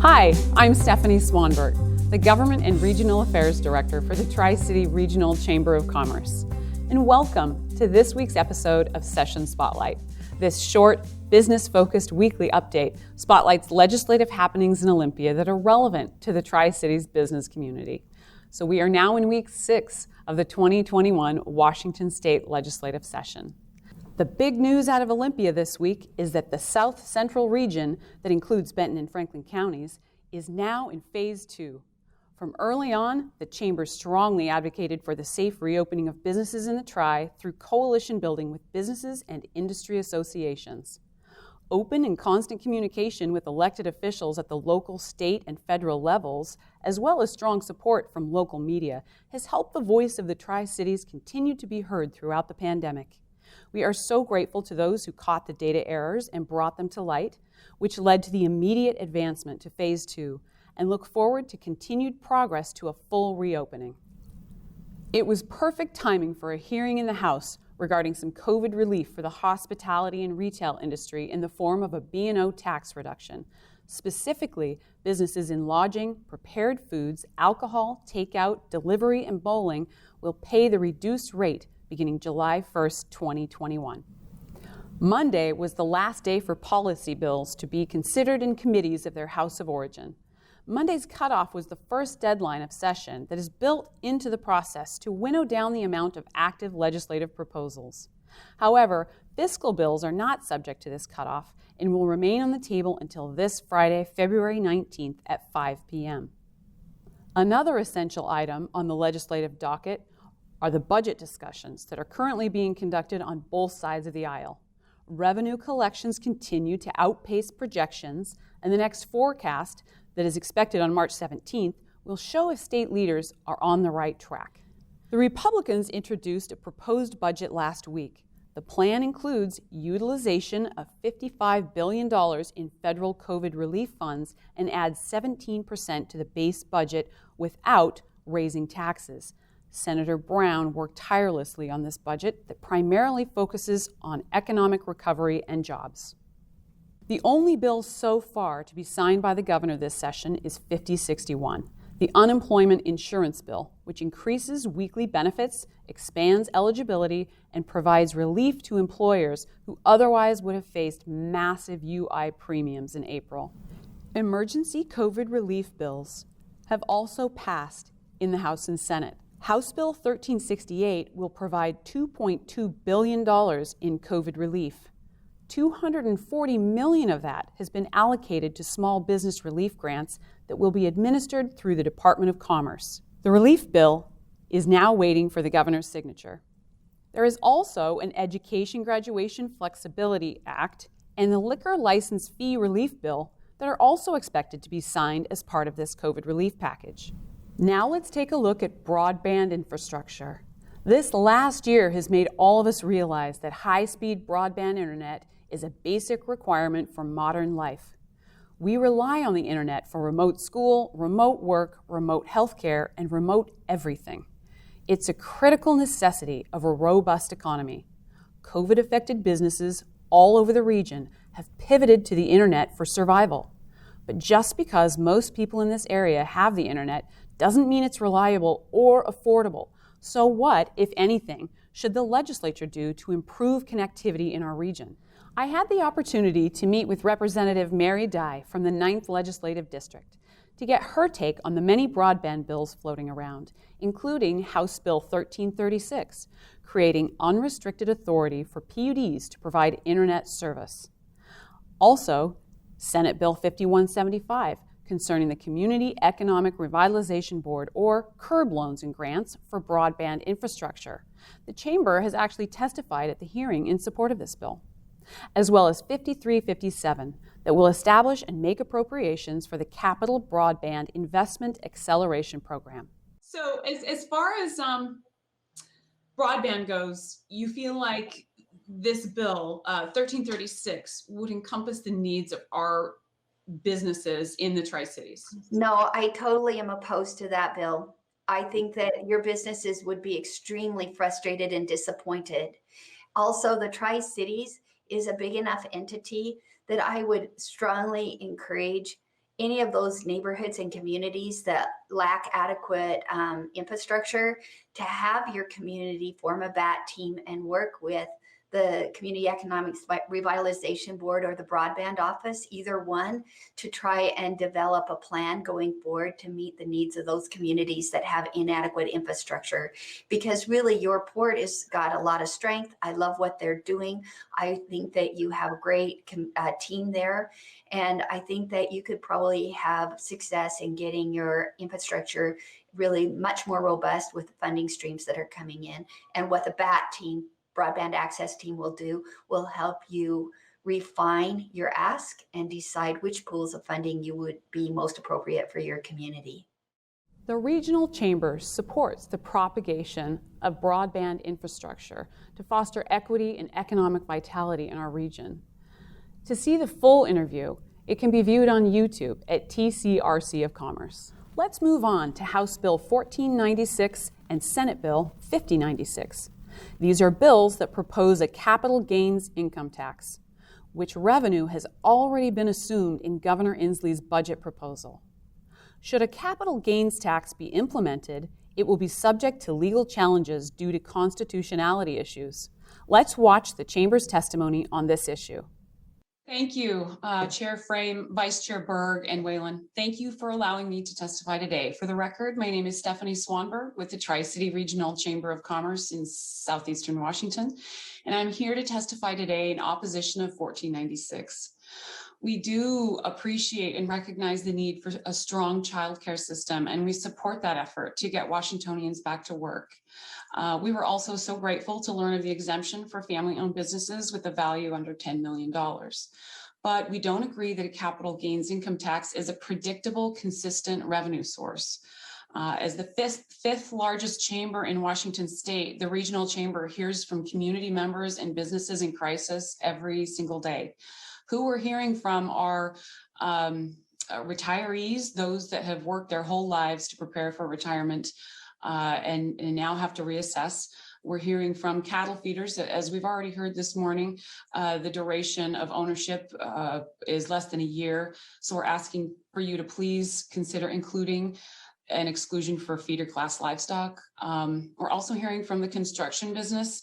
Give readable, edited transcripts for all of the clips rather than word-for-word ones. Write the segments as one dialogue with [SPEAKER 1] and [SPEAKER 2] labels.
[SPEAKER 1] Hi, I'm Stephanie Swanberg, the Government and Regional Affairs Director for the Tri-City Regional Chamber of Commerce. And welcome to this week's episode of Session Spotlight. This short, business-focused weekly update spotlights legislative happenings in Olympia that are relevant to the Tri-Cities business community. So we are now in week 6 of the 2021 Washington State legislative session. The big news out of Olympia this week is that the South Central region, that includes Benton and Franklin counties, is now in Phase 2. From early on, the Chamber strongly advocated for the safe reopening of businesses in the Tri through coalition building with businesses and industry associations. Open and constant communication with elected officials at the local, state, and federal levels, as well as strong support from local media, has helped the voice of the Tri-Cities continue to be heard throughout the pandemic. We are so grateful to those who caught the data errors and brought them to light, which led to the immediate advancement to Phase 2, and look forward to continued progress to a full reopening. It was perfect timing for a hearing in the House regarding some COVID relief for the hospitality and retail industry in the form of a B&O tax reduction. Specifically, businesses in lodging, prepared foods, alcohol, takeout, delivery, and bowling will pay the reduced rate beginning July 1st, 2021. Monday was the last day for policy bills to be considered in committees of their House of Origin. Monday's cutoff was the first deadline of session that is built into the process to winnow down the amount of active legislative proposals. However, fiscal bills are not subject to this cutoff and will remain on the table until this Friday, February 19th at 5 p.m. Another essential item on the legislative docket are the budget discussions that are currently being conducted on both sides of the aisle. Revenue collections continue to outpace projections, and the next forecast that is expected on March 17th will show if state leaders are on the right track. The Republicans introduced a proposed budget last week. The plan includes utilization of $55 billion in federal COVID relief funds and adds 17% to the base budget without raising taxes. Senator Brown worked tirelessly on this budget that primarily focuses on economic recovery and jobs. The only bill so far to be signed by the governor this session is 5061, the unemployment insurance bill, which increases weekly benefits, expands eligibility, and provides relief to employers who otherwise would have faced massive UI premiums in April. Emergency COVID relief bills have also passed in the House and Senate. House Bill 1368 will provide $2.2 billion in COVID relief. $240 million of that has been allocated to small business relief grants that will be administered through the Department of Commerce. The relief bill is now waiting for the governor's signature. There is also an Education Graduation Flexibility Act and the Liquor License Fee Relief Bill that are also expected to be signed as part of this COVID relief package. Now let's take a look at broadband infrastructure. This last year has made all of us realize that high-speed broadband internet is a basic requirement for modern life. We rely on the internet for remote school, remote work, remote healthcare, and remote everything. It's a critical necessity of a robust economy. COVID-affected businesses all over the region have pivoted to the internet for survival. But just because most people in this area have the internet doesn't mean it's reliable or affordable. So what, if anything, should the legislature do to improve connectivity in our region? I had the opportunity to meet with Representative Mary Dye from the 9th Legislative District to get her take on the many broadband bills floating around, including House Bill 1336, creating unrestricted authority for PUDs to provide internet service. Also, Senate Bill 5175, concerning the Community Economic Revitalization Board, or CURB loans and grants for broadband infrastructure. The Chamber has actually testified at the hearing in support of this bill, as well as 5357, that will establish and make appropriations for the Capital Broadband Investment Acceleration Program. So as far as broadband goes, you feel like this bill, 1336, would encompass the needs of our businesses in the Tri-Cities?
[SPEAKER 2] No, I totally am opposed to that bill. I think that your businesses would be extremely frustrated and disappointed. Also, the Tri-Cities is a big enough entity that I would strongly encourage any of those neighborhoods and communities that lack adequate infrastructure, to have your community form a BAT team and work with the Community Economic Revitalization Board or the broadband office, either one, to try and develop a plan going forward to meet the needs of those communities that have inadequate infrastructure. Because really, your port has got a lot of strength. I love what they're doing. I think that you have a great team there. And I think that you could probably have success in getting your infrastructure really much more robust with the funding streams that are coming in. And what the BAT team, broadband access team, will do will help you refine your ask and decide which pools of funding you would be most appropriate for your community.
[SPEAKER 1] The Regional Chamber supports the propagation of broadband infrastructure to foster equity and economic vitality in our region. To see the full interview, it can be viewed on YouTube at TCRC of Commerce. Let's move on to House Bill 1496 and Senate Bill 5096. These are bills that propose a capital gains income tax, which revenue has already been assumed in Governor Inslee's budget proposal. Should a capital gains tax be implemented, it will be subject to legal challenges due to constitutionality issues. Let's watch the Chamber's testimony on this issue.
[SPEAKER 3] Thank you, Chair Frame, Vice Chair Berg, and Whalen. Thank you for allowing me to testify today. For the record, my name is Stephanie Swanberg with the Tri-City Regional Chamber of Commerce in Southeastern Washington, and I'm here to testify today in opposition of 1496. We do appreciate and recognize the need for a strong childcare system, and we support that effort to get Washingtonians back to work. We were also so grateful to learn of the exemption for family-owned businesses with a value under $10 million. But we don't agree that a capital gains income tax is a predictable, consistent revenue source. As the fifth largest chamber in Washington state, the Regional Chamber hears from community members and businesses in crisis every single day. Who we're hearing from are retirees, those that have worked their whole lives to prepare for retirement and now have to reassess. We're hearing from cattle feeders, as we've already heard this morning, the duration of ownership is less than a year. So we're asking for you to please consider including an exclusion for feeder class livestock. We're also hearing from the construction business.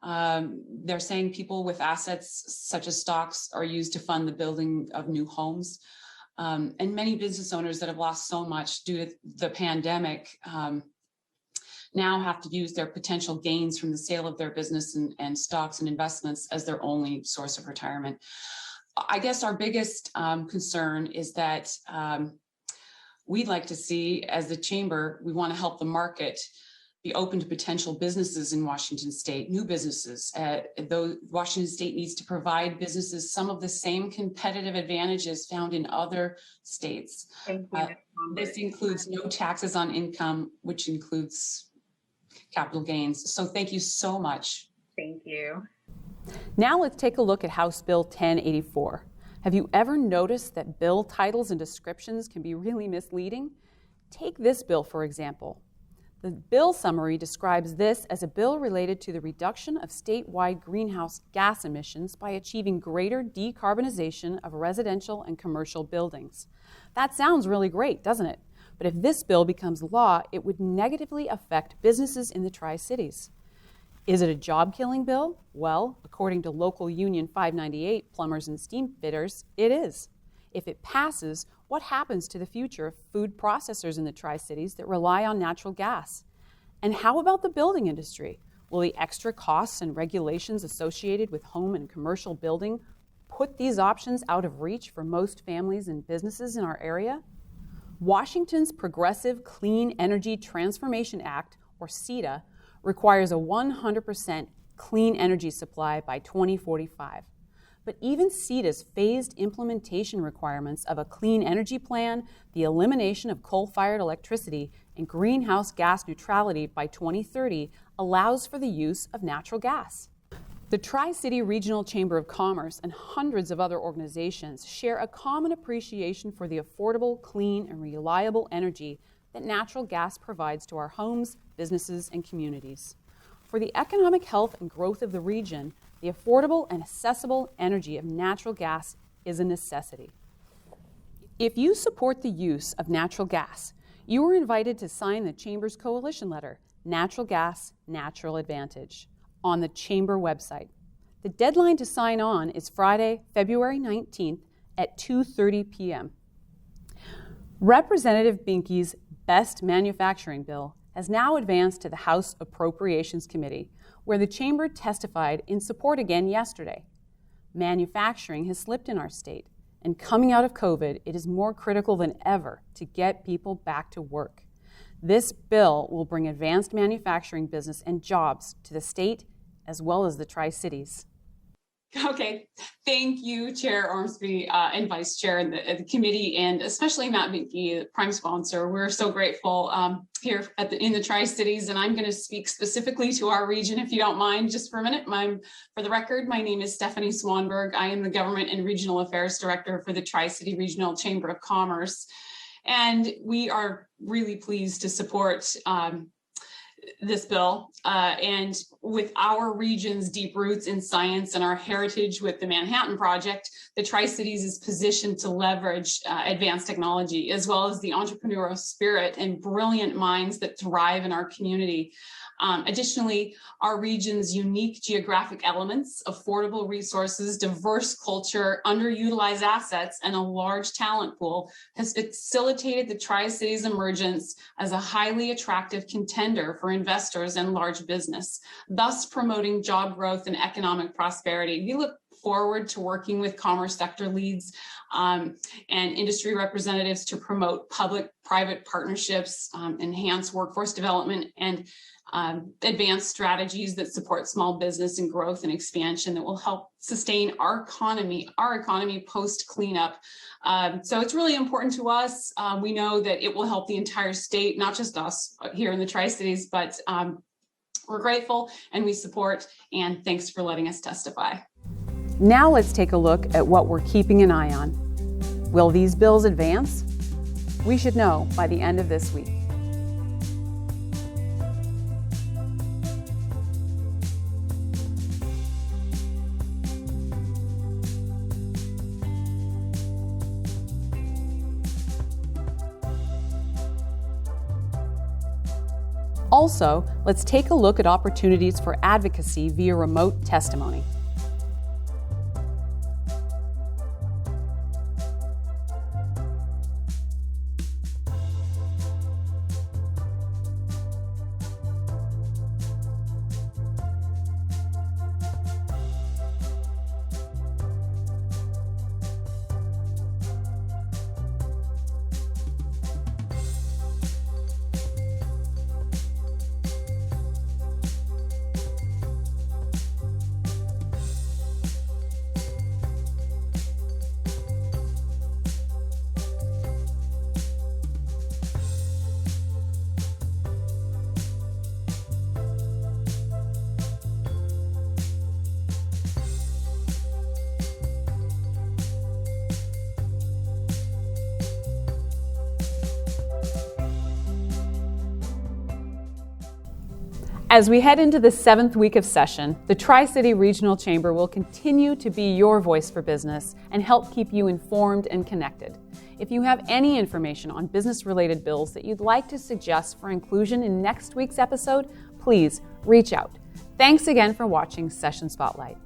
[SPEAKER 3] They're saying people with assets such as stocks are used to fund the building of new homes. And many business owners that have lost so much due to the pandemic now have to use their potential gains from the sale of their business and stocks and investments as their only source of retirement. I guess our biggest concern is that we'd like to see, as the chamber, we want to help the market be open to potential businesses in Washington state, new businesses. Though Washington state needs to provide businesses some of the same competitive advantages found in other states. This includes no taxes on income, which includes capital gains. So thank you so much.
[SPEAKER 4] Thank you.
[SPEAKER 1] Now let's take a look at House Bill 1084. Have you ever noticed that bill titles and descriptions can be really misleading? Take this bill, for example. The bill summary describes this as a bill related to the reduction of statewide greenhouse gas emissions by achieving greater decarbonization of residential and commercial buildings. That sounds really great, doesn't it? But if this bill becomes law, it would negatively affect businesses in the Tri-Cities. Is it a job-killing bill? Well, according to Local Union 598, plumbers and steam fitters, it is. If it passes, what happens to the future of food processors in the Tri-Cities that rely on natural gas? And how about the building industry? Will the extra costs and regulations associated with home and commercial building put these options out of reach for most families and businesses in our area? Washington's Progressive Clean Energy Transformation Act, or CETA, requires a 100% clean energy supply by 2045. But even CETA's phased implementation requirements of a clean energy plan, the elimination of coal-fired electricity, and greenhouse gas neutrality by 2030 allows for the use of natural gas. The Tri-City Regional Chamber of Commerce and hundreds of other organizations share a common appreciation for the affordable, clean, and reliable energy that natural gas provides to our homes, businesses, and communities. For the economic health and growth of the region, the affordable and accessible energy of natural gas is a necessity. If you support the use of natural gas, you are invited to sign the Chamber's coalition letter, Natural Gas, Natural Advantage, on the Chamber website. The deadline to sign on is Friday, February 19th at 2:30 p.m. Representative Binke's Best Manufacturing Bill has now advanced to the House Appropriations Committee, where the Chamber testified in support again yesterday. Manufacturing has slipped in our state, and coming out of COVID, it is more critical than ever to get people back to work. This bill will bring advanced manufacturing business and jobs to the state as well as the Tri-Cities.
[SPEAKER 3] Okay, thank you, Chair Ormsby and Vice Chair and the committee, and especially Matt Binke, the prime sponsor. We're so grateful here in the Tri-Cities, and I'm going to speak specifically to our region, if you don't mind, just for a minute. For the record, my name is Stephanie Swanberg. I am the Government and Regional Affairs Director for the Tri-City Regional Chamber of Commerce, and we are really pleased to support this bill, and with our region's deep roots in science and our heritage with the Manhattan Project, the Tri-Cities is positioned to leverage advanced technology, as well as the entrepreneurial spirit and brilliant minds that thrive in our community. Additionally, our region's unique geographic elements, affordable resources, diverse culture, underutilized assets, and a large talent pool has facilitated the Tri-Cities emergence as a highly attractive contender for investors and large business, thus promoting job growth and economic prosperity. We look forward to working with commerce sector leads and industry representatives to promote public-private partnerships, enhance workforce development, and advanced strategies that support small business and growth and expansion that will help sustain our economy post cleanup. So it's really important to us. We know that it will help the entire state, not just us here in the Tri-Cities, but we're grateful and we support, and thanks for letting us testify.
[SPEAKER 1] Now let's take a look at what we're keeping an eye on. Will these bills advance? We should know by the end of this week. Also, let's take a look at opportunities for advocacy via remote testimony. As we head into the 7th week of session, the Tri-City Regional Chamber will continue to be your voice for business and help keep you informed and connected. If you have any information on business-related bills that you'd like to suggest for inclusion in next week's episode, please reach out. Thanks again for watching Session Spotlight.